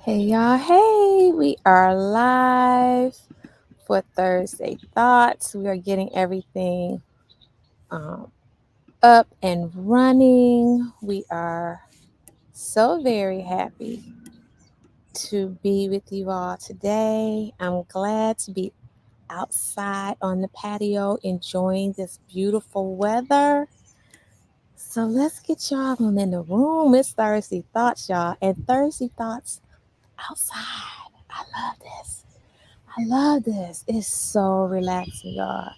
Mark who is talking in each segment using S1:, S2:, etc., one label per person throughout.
S1: Hey y'all, hey, we are live for Thursday Thoughts. We are getting everything um, up and running. We are so very happy to be with you all today. I'm glad to be outside on the patio enjoying this beautiful weather. So let's get y'all on in the room. It's Thursday Thoughts, y'all, and Thursday Thoughts outside. I love this. I love this. It's so relaxing, y'all.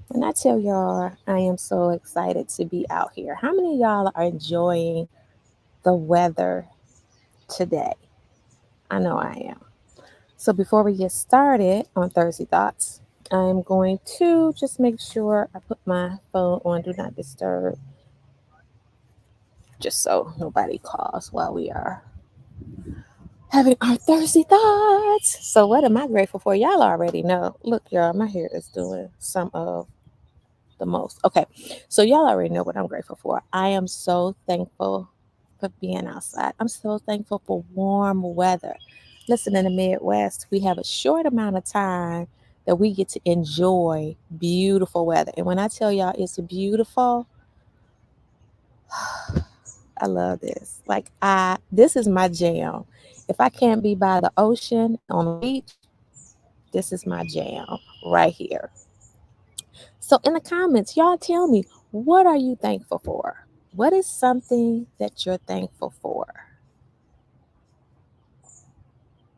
S1: When I tell y'all, I am so excited to be out here. How many of y'all are enjoying the weather today? I know I am. So before we get started on Thursday Thoughts, I'm going to just make sure I put my phone on Do Not Disturb, just so nobody calls while we are having our Thursday Thoughts. So what am I grateful for? Y'all already know. Look, y'all, my hair is doing some of the most. Okay, so y'all already know what I'm grateful for. I am so thankful for being outside. I'm so thankful for warm weather. Listen, in the Midwest, we have a short amount of time that we get to enjoy beautiful weather. And when I tell y'all it's beautiful, I love this. This is my jam. If I can't be by the ocean on the beach, this is my jam right here. So in the comments, y'all tell me, what are you thankful for? What is something that you're thankful for?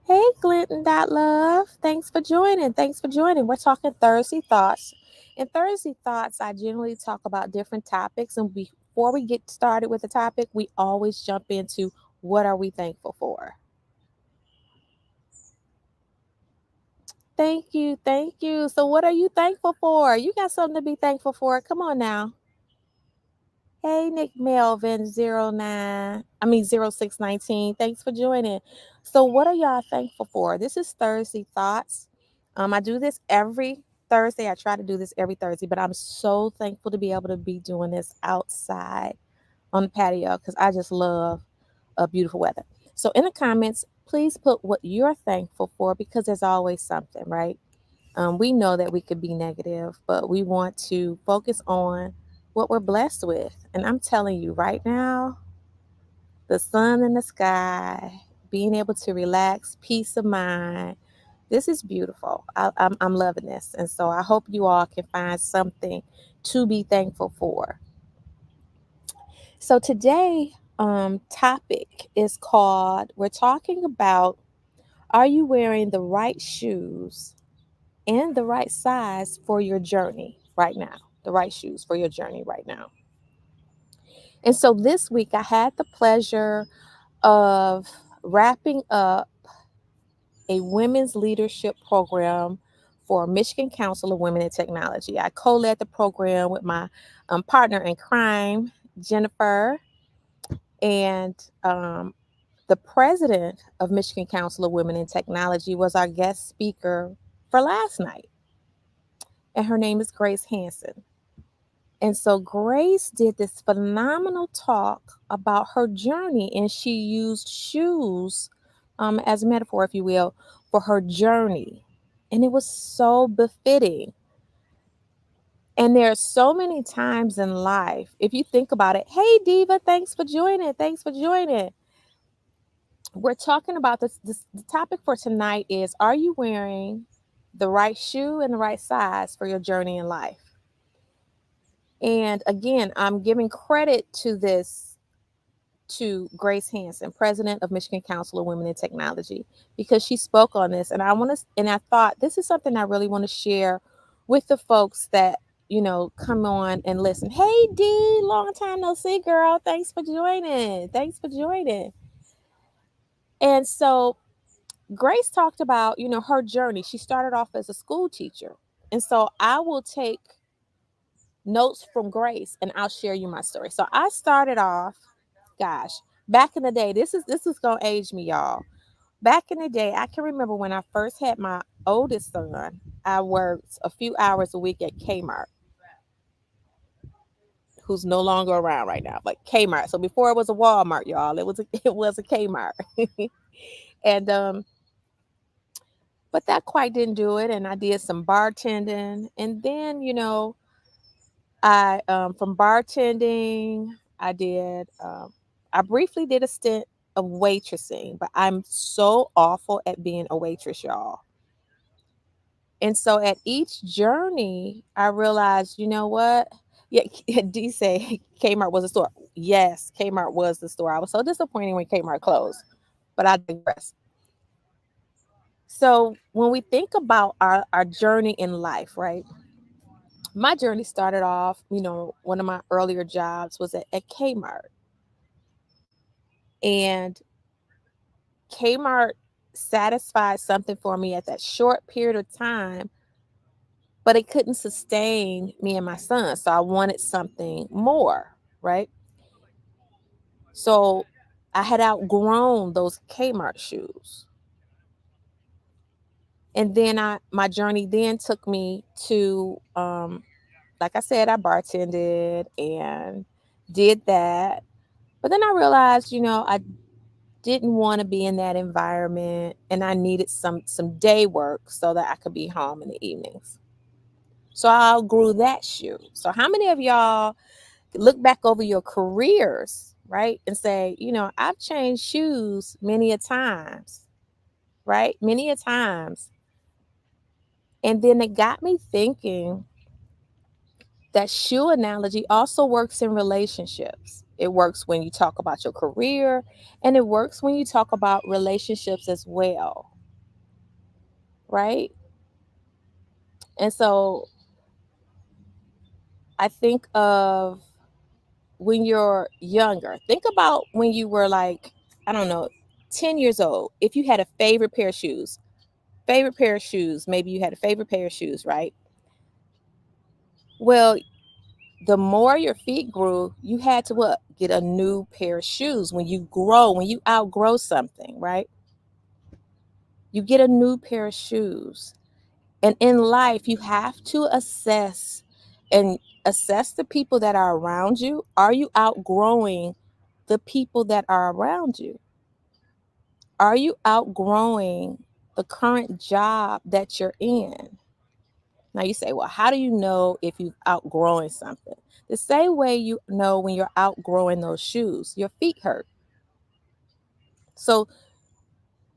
S1: Hey, Clinton Love. Thanks for joining. Thanks for joining. We're talking Thursday Thoughts. In Thursday Thoughts, I generally talk about different topics. And before we get started with the topic, we always jump into what are we thankful for? Thank you. Thank you. So, what are you thankful for? You got something to be thankful for. Come on now. Hey, Nick Melvin 0619. Thanks for joining. So, what are y'all thankful for? This is Thursday Thoughts. I do this every Thursday. I try to do this every Thursday, but I'm so thankful to be able to be doing this outside on the patio because I just love beautiful weather. So, in the comments, please put what you're thankful for because there's always something, right? We know that we could be negative, but we want to focus on what we're blessed with. And I'm telling you right now, the sun in the sky, being able to relax, peace of mind, this is beautiful. I'm loving this. And so I hope you all can find something to be thankful for. So today, topic is called, we're talking about, are you wearing the right shoes and the right size for your journey right now? The right shoes for your journey right now. And so this week I had the pleasure of wrapping up a women's leadership program for Michigan Council of Women in Technology. I co-led the program with my partner in crime, Jennifer, and the president of Michigan Council of Women in Technology was our guest speaker for last night. And her name is Grace Hanson. And so Grace did this phenomenal talk about her journey, and she used shoes as a metaphor, if you will, for her journey. And it was so befitting. And there are so many times in life, if you think about it, hey, Diva, thanks for joining. Thanks for joining. We're talking about the topic for tonight is, are you wearing the right shoe and the right size for your journey in life? And again, I'm giving credit to this to Grace Hanson, president of Michigan Council of Women in Technology, because she spoke on this. And I thought this is something I really want to share with the folks that, come on and listen. Hey, D, long time no see, girl. Thanks for joining. Thanks for joining. And so Grace talked about, her journey. She started off as a school teacher. And so I will take notes from Grace and I'll share you my story. So I started off, gosh, back in the day, this is gonna age me, y'all. Back in the day, I can remember when I first had my oldest son, I worked a few hours a week at Kmart, who's no longer around right now, but Kmart. So before it was a Walmart, y'all, it was a Kmart. And but that quite didn't do it. And I did some bartending, and then I from bartending, I did I briefly did a stint of waitressing, but I'm so awful at being a waitress, y'all. And so at each journey, I realized, you know what? Yeah, D say Kmart was a store. Yes, Kmart was the store. I was so disappointed when Kmart closed, but I digress. So when we think about our journey in life, right? My journey started off, one of my earlier jobs was at Kmart. And Kmart satisfied something for me at that short period of time, but it couldn't sustain me and my son. So I wanted something more, right? So I had outgrown those Kmart shoes. And then my journey then took me to like I said, I bartended and did that. But then I realized, I didn't want to be in that environment, and I needed some day work so that I could be home in the evenings. So I outgrew that shoe. So how many of y'all look back over your careers, right, and say, I've changed shoes many a times, right? Many a times. And then it got me thinking that shoe analogy also works in relationships. It works when you talk about your career, and it works when you talk about relationships as well, right? And so I think of when you're younger. Think about when you were like, I don't know, 10 years old. If you had a favorite pair of shoes, maybe you had a favorite pair of shoes, right? Well, the more your feet grew, you had to what? Get a new pair of shoes. When you outgrow something, right? You get a new pair of shoes. And in life, you have to and assess the people that are around you. Are you outgrowing the people that are around you? Are you outgrowing the current job that you're in? Now you say, well, how do you know if you've outgrown something? The same way you know when you're outgrowing those shoes, your feet hurt. So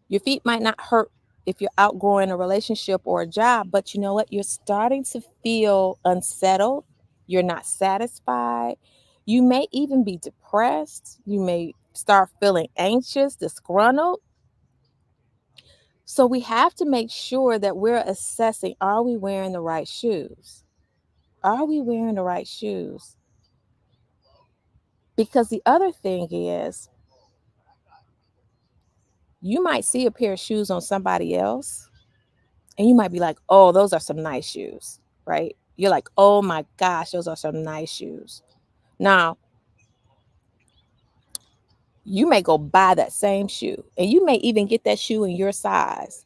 S1: your feet might not hurt if you're outgrowing a relationship or a job, but you know what? You're starting to feel unsettled. You're not satisfied. You may even be depressed. You may start feeling anxious, disgruntled. So we have to make sure that we're assessing, are we wearing the right shoes? Are we wearing the right shoes? Because the other thing is, you might see a pair of shoes on somebody else, and you might be like, oh, those are some nice shoes, right? You're like, oh my gosh, those are some nice shoes. Now, you may go buy that same shoe, and you may even get that shoe in your size.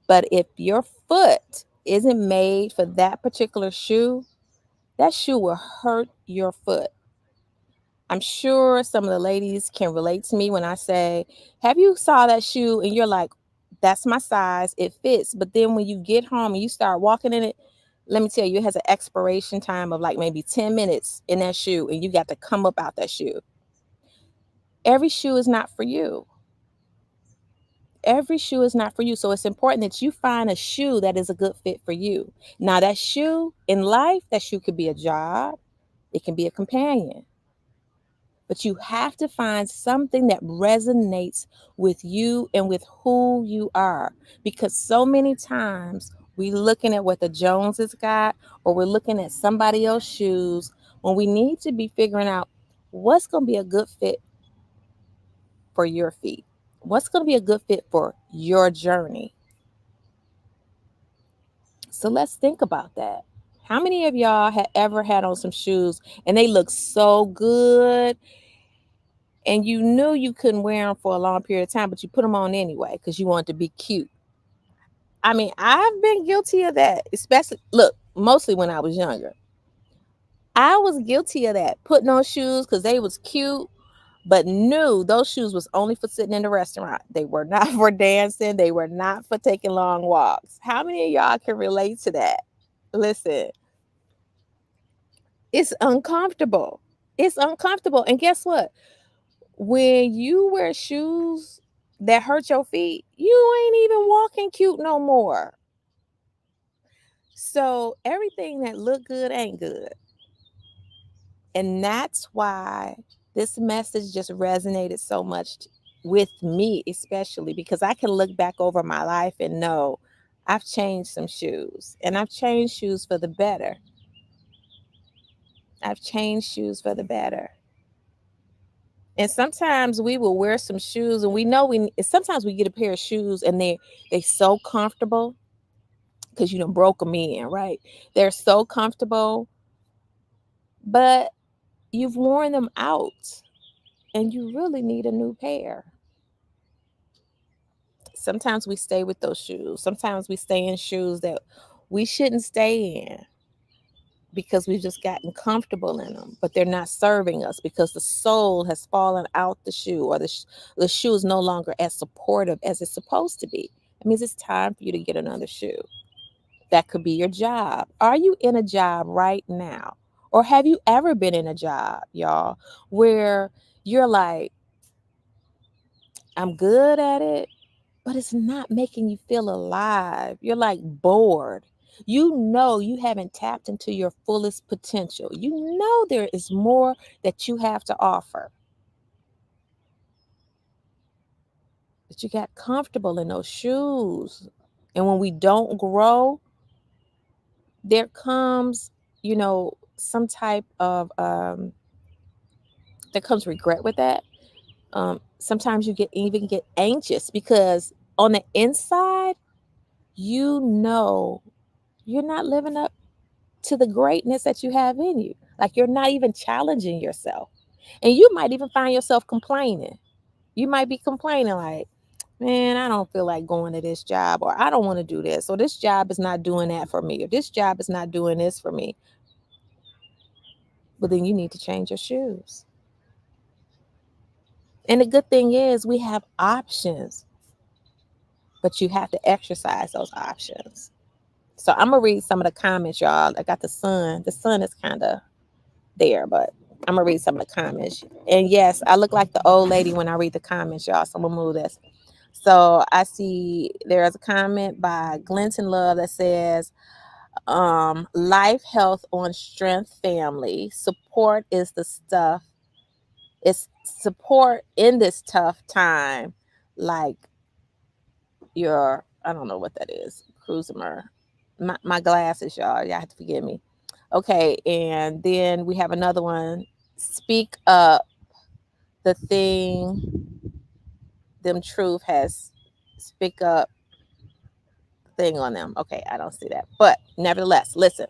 S1: But if your foot isn't made for that particular shoe, that shoe will hurt your foot. I'm sure some of the ladies can relate to me when I say, have you saw that shoe and you're like, that's my size, it fits. But then when you get home and you start walking in it, let me tell you, it has an expiration time of like maybe 10 minutes in that shoe, and you got to come up out that shoe. Every shoe is not for you. Every shoe is not for you. So it's important that you find a shoe that is a good fit for you. Now, that shoe in life, that shoe could be a job, it can be a companion. But you have to find something that resonates with you and with who you are. Because so many times we looking at what the Joneses got, or we're looking at somebody else's shoes, when we need to be figuring out what's going to be a good fit for your feet. What's going to be a good fit for your journey. So let's think about that. How many of y'all had ever had on some shoes and they look so good, and you knew you couldn't wear them for a long period of time, but you put them on anyway because you wanted to be cute? I mean, I've been guilty of that, especially, look, mostly when I was younger. I was guilty of that, putting on shoes because they was cute, but knew those shoes was only for sitting in the restaurant. They were not for dancing. They were not for taking long walks. How many of y'all can relate to that? Listen, it's uncomfortable. It's uncomfortable. And guess what? When you wear shoes that hurt your feet, you ain't even walking cute no more. So everything that look good ain't good. And that's why this message just resonated so much with me, especially because I can look back over my life and know I've changed some shoes, and I've changed shoes for the better. I've changed shoes for the better. And sometimes we will wear some shoes and we know sometimes we get a pair of shoes and they so comfortable because you done broke them in, right? They're so comfortable, but you've worn them out and you really need a new pair. Sometimes we stay with those shoes. Sometimes we stay in shoes that we shouldn't stay in because we've just gotten comfortable in them, but they're not serving us because the sole has fallen out the shoe, or the shoe is no longer as supportive as it's supposed to be. It means it's time for you to get another shoe. That could be your job. Are you in a job right now? Or have you ever been in a job, y'all, where you're like, I'm good at it, but it's not making you feel alive. You're like bored. You know you haven't tapped into your fullest potential. You know there is more that you have to offer. But you got comfortable in those shoes. And when we don't grow, there comes, some type of there comes regret with that. Sometimes you get anxious because on the inside, you know you're not living up to the greatness that you have in you. Like you're not even challenging yourself. And you might even find yourself complaining. You might be complaining like, man, I don't feel like going to this job, or I don't want to do this, or this job is not doing that for me, or this job is not doing this for me. But then you need to change your shoes. And the good thing is we have options, but you have to exercise those options. So I'm gonna read some of the comments, y'all. I got the sun. The sun is kind of there, but I'm gonna read some of the comments. And yes, I look like the old lady when I read the comments, y'all. So I'm gonna move this. So I see there's a comment by Glinton Love that says, life, health on strength, family. Support is the stuff. It's support in this tough time. Like I don't know what that is. Cruiser. My glasses, y'all. Y'all have to forgive me. Okay, and then we have another one. Speak up. The them truth has speak up thing on them. Okay, I don't see that. But nevertheless, listen.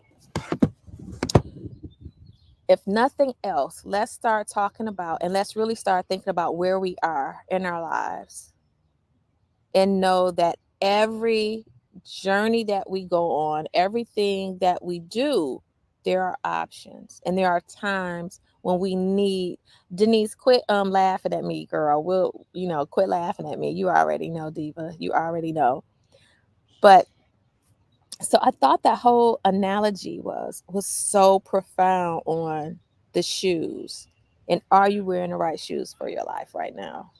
S1: If nothing else, let's start talking about and let's really start thinking about where we are in our lives and know that every journey that we go on, everything that we do, there are options and there are times when we need. Denise, quit laughing at me, girl. Quit laughing at me. You already know, Diva. You already know. But so I thought that whole analogy was so profound on the shoes. And are you wearing the right shoes for your life right now?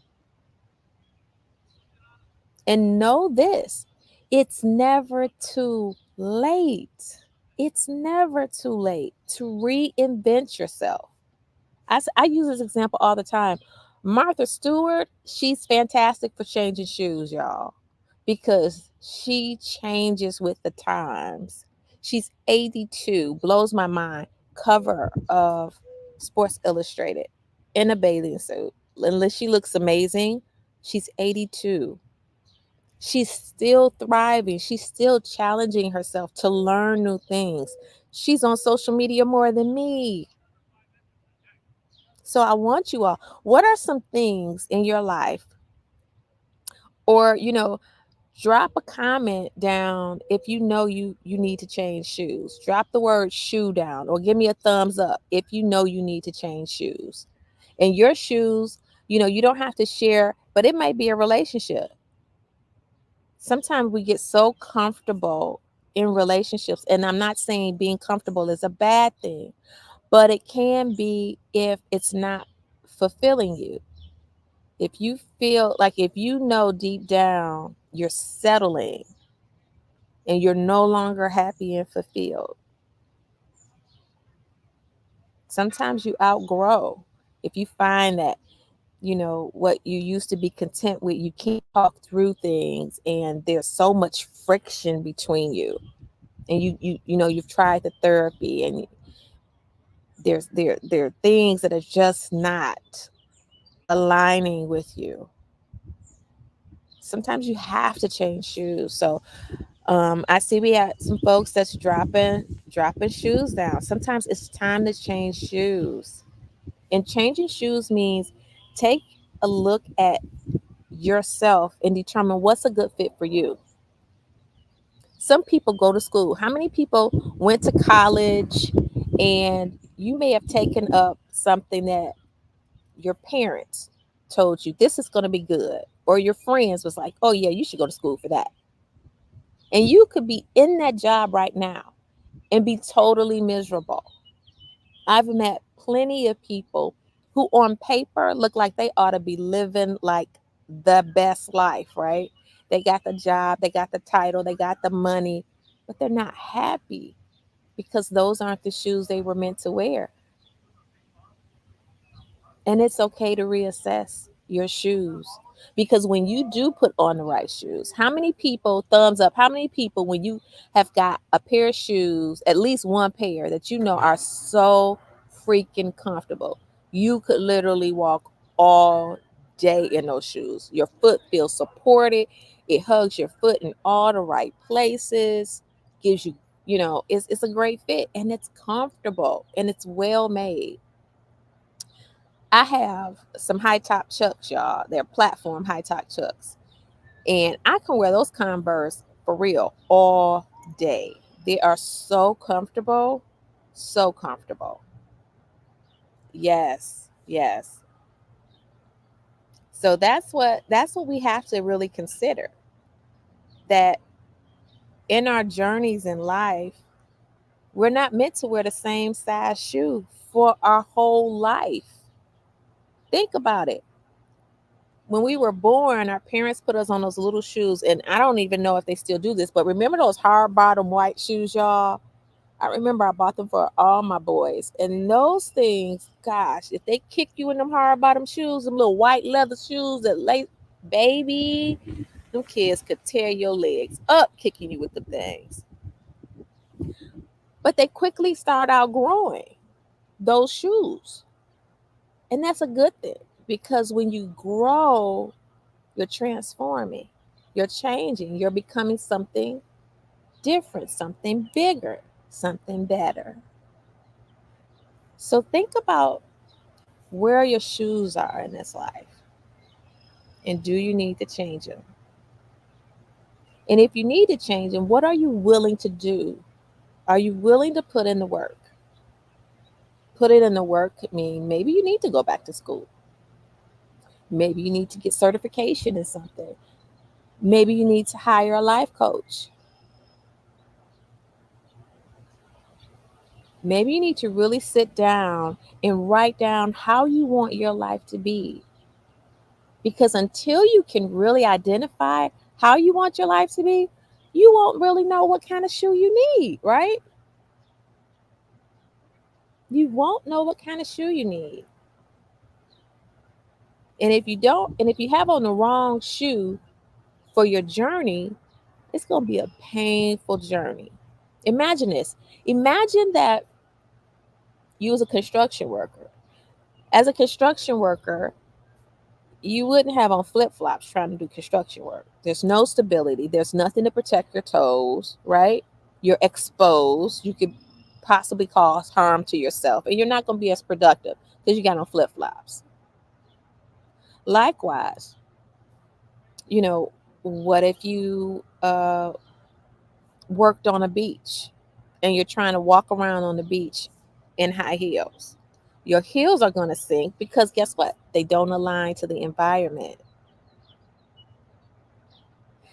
S1: And know this, it's never too late. It's never too late to reinvent yourself. I use this example all the time. Martha Stewart, she's fantastic for changing shoes, y'all, because she changes with the times. She's 82, blows my mind. Cover of Sports Illustrated in a bathing suit. Unless she looks amazing, she's 82. She's still thriving. She's still challenging herself to learn new things. She's on social media more than me. So I want you all, what are some things in your life? Or, drop a comment down if you know you need to change shoes. Drop the word shoe down or give me a thumbs up if you know you need to change shoes. And your shoes You don't have to share, but it might be a relationship. Sometimes we get so comfortable in relationships, and I'm not saying being comfortable is a bad thing, but it can be if it's not fulfilling you. If you feel like, if you know deep down you're settling and you're no longer happy and fulfilled, sometimes you outgrow. If you find that, what you used to be content with, you can't talk through things and there's so much friction between you, and you've tried the therapy, and there are things that are just not aligning with you, sometimes you have to change shoes. So I see we have some folks that's dropping shoes down. Sometimes it's time to change shoes. And changing shoes means take a look at yourself and determine what's a good fit for you. Some people go to school. How many people went to college and you may have taken up something that your parents told you this is going to be good, or your friends was like, "Oh yeah, you should go to school for that." And you could be in that job right now and be totally miserable. I've met plenty of people who on paper look like they ought to be living like the best life, right? They got the job, they got the title, they got the money, but they're not happy because those aren't the shoes they were meant to wear. And it's okay to reassess your shoes, because when you do put on the right shoes, how many people, thumbs up, how many people, when you have got a pair of shoes, at least one pair that are so freaking comfortable, you could literally walk all day in those shoes, your foot feels supported, it hugs your foot in all the right places, gives you, it's a great fit, and it's comfortable and it's well made. I have some high top chucks, y'all. They're platform high top chucks. And I can wear those Converse for real all day. They are so comfortable. So comfortable. Yes. Yes. So that's what we have to really consider. That in our journeys in life, we're not meant to wear the same size shoe for our whole life. Think about it. When we were born, our parents put us on those little shoes, and I don't even know if they still do this, but remember those hard bottom white shoes, y'all? I remember I bought them for all my boys, and those things, gosh, if they kick you in them hard bottom shoes, them little white leather shoes that lay, baby, them kids could tear your legs up kicking you with the things. But they quickly start outgrowing those shoes, and that's a good thing, because when you grow, you're transforming, you're changing, you're becoming something different, something bigger, something better. So think about where your shoes are in this life, and do you need to change them? And if you need to change them, what are you willing to do? Are you willing to put in the work? Put it in the work could mean maybe you need to go back to school. Maybe you need to get certification in something. Maybe you need to hire a life coach. Maybe you need to really sit down and write down how you want your life to be. Because until you can really identify how you want your life to be, you won't really know what kind of shoe you need, right? You won't know what kind of shoe you need. And if you don't, and if you have on the wrong shoe for your journey, it's going to be a painful journey. Imagine this. Imagine that you was a construction worker. As a construction worker, you wouldn't have on flip flops trying to do construction work. There's no stability. There's nothing to protect your toes, right? You're exposed. You could possibly cause harm to yourself, and you're not going to be as productive because you got on flip flops. Likewise, you know, what if you worked on a beach and you're trying to walk around on the beach in high heels? Your heels are going to sink because guess what? They don't align to the environment.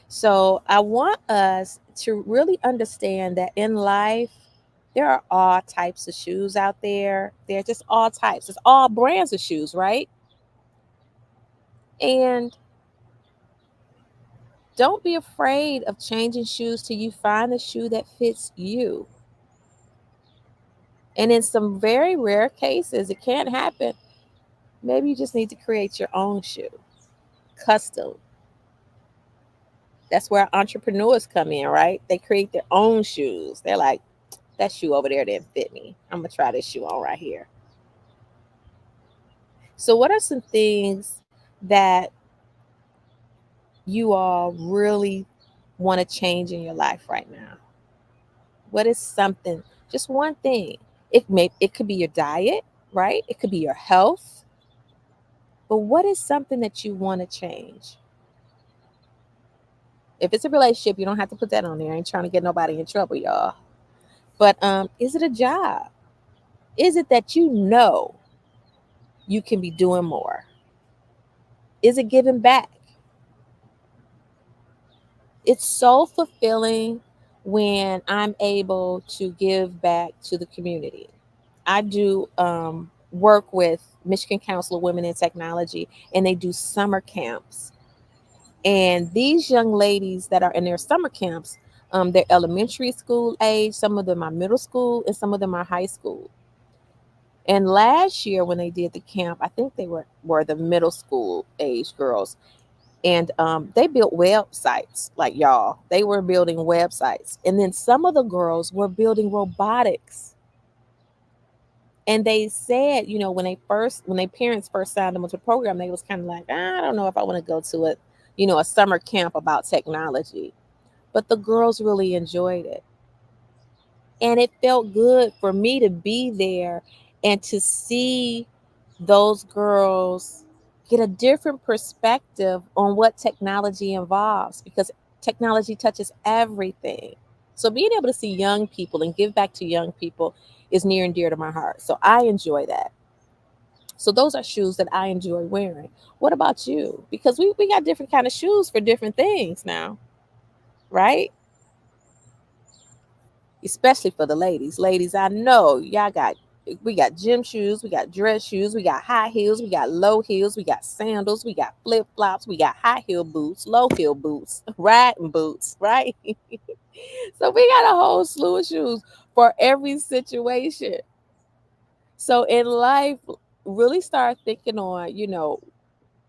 S1: So I want us to really understand that in life, there are all types of shoes out there. They're just all types. It's all brands of shoes, right? And don't be afraid of changing shoes till you find a shoe that fits you. And in some very rare cases, it can't happen. Maybe you just need to create your own shoe, custom. That's where entrepreneurs come in, right? They create their own shoes. They're like, that shoe over there didn't fit me. I'm going to try this shoe on right here. So, what are some things that you all really want to change in your life right now? What is something, just one thing? It could be your diet, right? It could be your health. But what is something that you want to change? If it's a relationship, you don't have to put that on there. I ain't trying to get nobody in trouble, y'all. But is it a job? Is it that you know you can be doing more? Is it giving back? It's so fulfilling when I'm able to give back to the community. I do work with Michigan Council of Women in Technology, and they do summer camps. And these young ladies that are in their summer camps, they're elementary school age, some of them are middle school, and some of them are high school. And last year when they did the camp, I think they were the middle school age girls. And they built websites, like y'all. They were building websites. And then some of the girls were building robotics. And they said, when their parents first signed them into the program, they was kind of like, I don't know if I want to go to a summer camp about technology. But the girls really enjoyed it. And it felt good for me to be there and to see those girls get a different perspective on what technology involves, because technology touches everything. So being able to see young people and give back to young people is near and dear to my heart. So I enjoy that. So those are shoes that I enjoy wearing. What about you? Because we got different kind of shoes for different things now, right? Especially for the ladies. Ladies, I know we got gym shoes, we got dress shoes, we got high heels, we got low heels, we got sandals, we got flip flops, we got high heel boots, low heel boots, riding boots, right? So we got a whole slew of shoes for every situation. So in life, really start thinking on,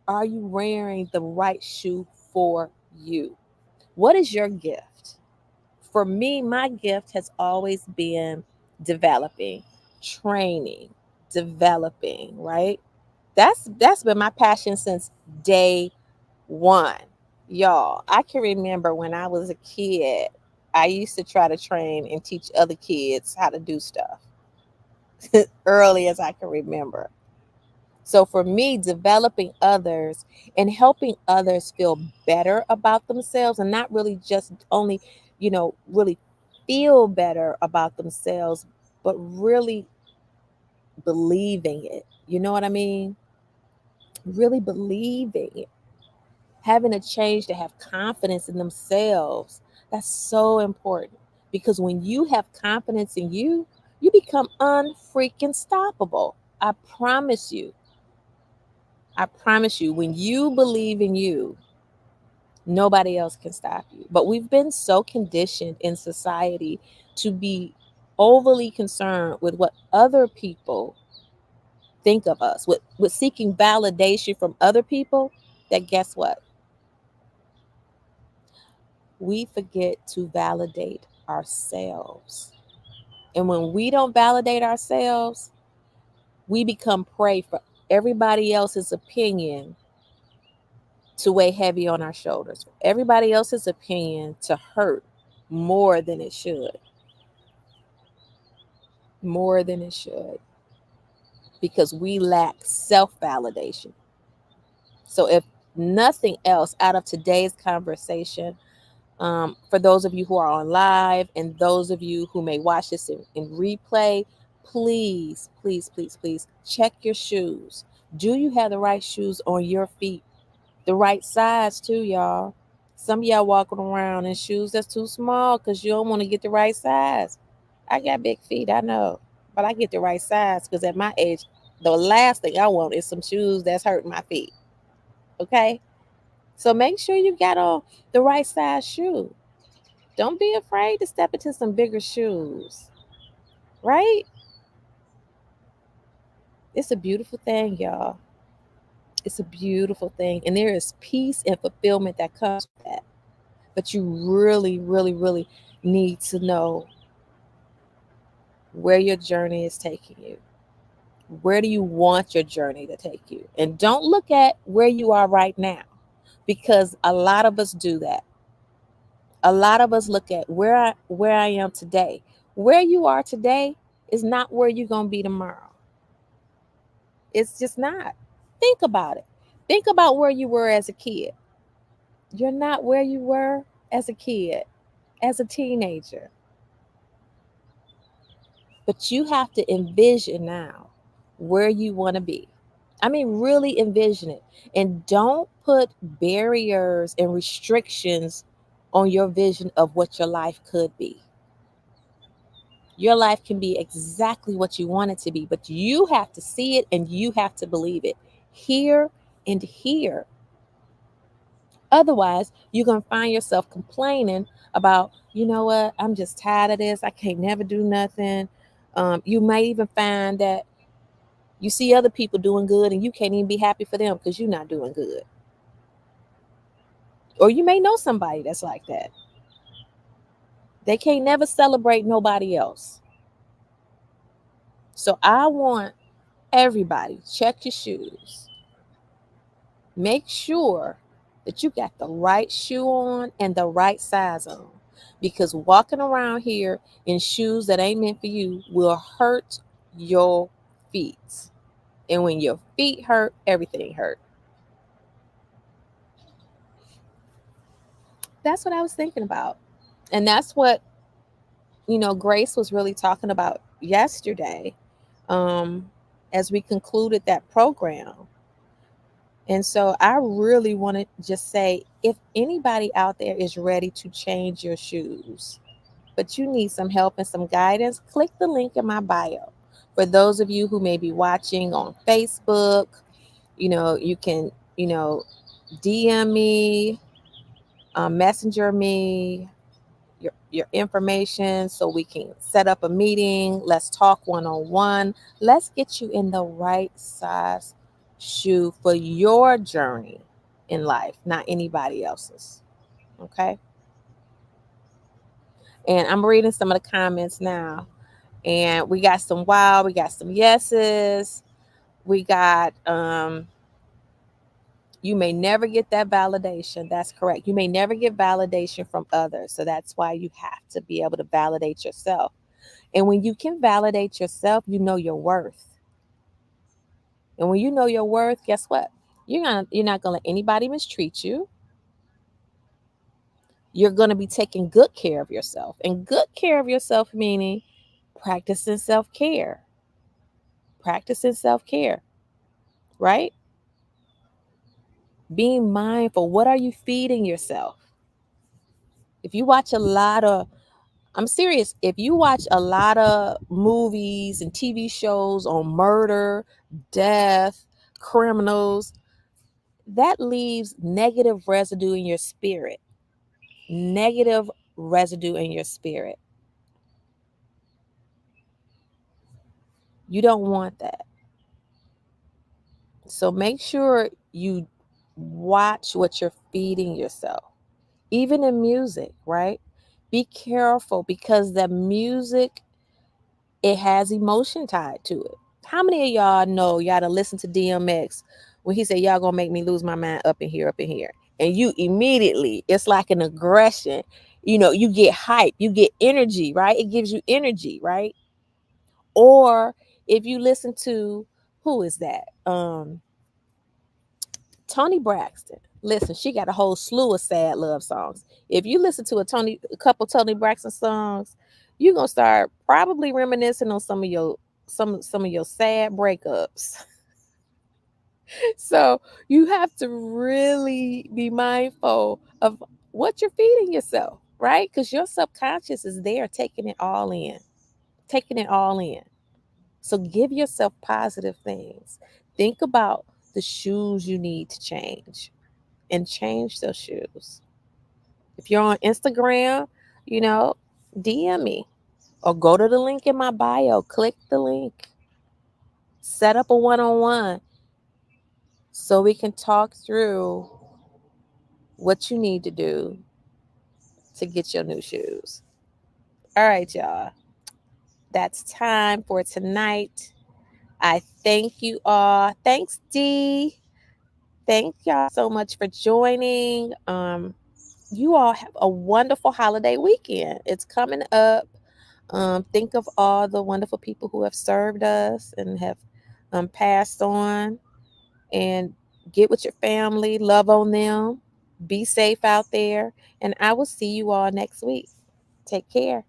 S1: are you wearing the right shoe for you? What is your gift? For me, my gift has always been developing, training, developing, right? That's been my passion since day one. Y'all, I can remember when I was a kid, I used to try to train and teach other kids how to do stuff early as I can remember. So for me, developing others and helping others feel better about themselves, and not really just only, really feel better about themselves, but really believing it. You know what I mean? Really believing it. Having a change to have confidence in themselves. That's so important, because when you have confidence in you, you become unfreaking stoppable. I promise you. I promise you, when you believe in you, nobody else can stop you. But we've been so conditioned in society to be overly concerned with what other people think of us, with seeking validation from other people, that guess what? We forget to validate ourselves. And when we don't validate ourselves, we become prey for everybody else's opinion to weigh heavy on our shoulders. Everybody else's opinion to hurt more than it should. More than it should. Because we lack self validation. So, if nothing else out of today's conversation, for those of you who are on live and those of you who may watch this in replay, please, please, please, please check your shoes. Do you have the right shoes on your feet? The right size too, y'all. Some of y'all walking around in shoes that's too small because you don't want to get the right size. I got big feet, I know, but I get the right size because at my age, the last thing I want is some shoes that's hurting my feet. Okay, so make sure you got on the right size shoe. Don't be afraid to step into some bigger shoes, right? It's a beautiful thing, y'all. It's a beautiful thing. And there is peace and fulfillment that comes with that. But you really, really, really need to know where your journey is taking you. Where do you want your journey to take you? And don't look at where you are right now because a lot of us do that. A lot of us look at where I am today. Where you are today is not where you're going to be tomorrow. It's just not. Think about it. Think about where you were as a kid. You're not where you were as a kid, as a teenager. But you have to envision now where you want to be. I mean, really envision it. And don't put barriers and restrictions on your vision of what your life could be. Your life can be exactly what you want it to be, but you have to see it and you have to believe it here and here. Otherwise, you're going to find yourself complaining about, you know what, I'm just tired of this. I can't never do nothing. You may even find that you see other people doing good and you can't even be happy for them because you're not doing good. Or you may know somebody that's like that. They can't never celebrate nobody else. So I want everybody, check your shoes. Make sure that you got the right shoe on and the right size on. Because walking around here in shoes that ain't meant for you will hurt your feet. And when your feet hurt, everything hurt. That's what I was thinking about. And that's what, Grace was really talking about yesterday, um, as we concluded that program. And so I really want to just say if anybody out there is ready to change your shoes, but you need some help and some guidance, click the link in my bio. For those of you who may be watching on Facebook, you can, DM me, messenger me your information so we can set up a meeting. Let's talk one on one. Let's get you in the right size shoe for your journey in life, not anybody else's. Okay. And I'm reading some of the comments now. And we got some wow, we got some yeses. We got you may never get that validation. That's correct. You may never get validation from others. So that's why you have to be able to validate yourself. And when you can validate yourself, you know your worth. And when you know your worth, guess what? You're not gonna let anybody mistreat you. You're gonna be taking good care of yourself. And good care of yourself meaning practicing self-care. Practicing self-care, right? Being mindful. What are you feeding yourself? If you watch a lot of I'm serious. If you watch a lot of movies and TV shows on murder, death, criminals, that leaves negative residue in your spirit. Negative residue in your spirit. You don't want that. So make sure you watch what you're feeding yourself. Even in music, right? Be careful because the music, it has emotion tied to it. How many of y'all know y'all to listen to DMX when he said y'all gonna make me lose my mind up in here, up in here? And you immediately, it's like an aggression. You get hype, you get energy, right? It gives you energy, right? Or if you listen to who is that? Toni Braxton. Listen, she got a whole slew of sad love songs. If you listen to a couple Toni Braxton songs, you're gonna start probably reminiscing on some of your some of your sad breakups. So you have to really be mindful of what you're feeding yourself, right? Because your subconscious is there taking it all in, taking it all in. So give yourself positive things. Think about the shoes you need to change and change those shoes. If you're on Instagram, you know, DM me or go to the link in my bio, click the link, set up a one on one so we can talk through what you need to do to get your new shoes. All right, y'all. That's time for tonight. I thank you all. Thanks, Dee. Thank y'all so much for joining. You all have a wonderful holiday weekend. It's coming up. Think of all the wonderful people who have served us and have passed on, and get with your family, love on them, be safe out there, and I will see you all next week. Take care.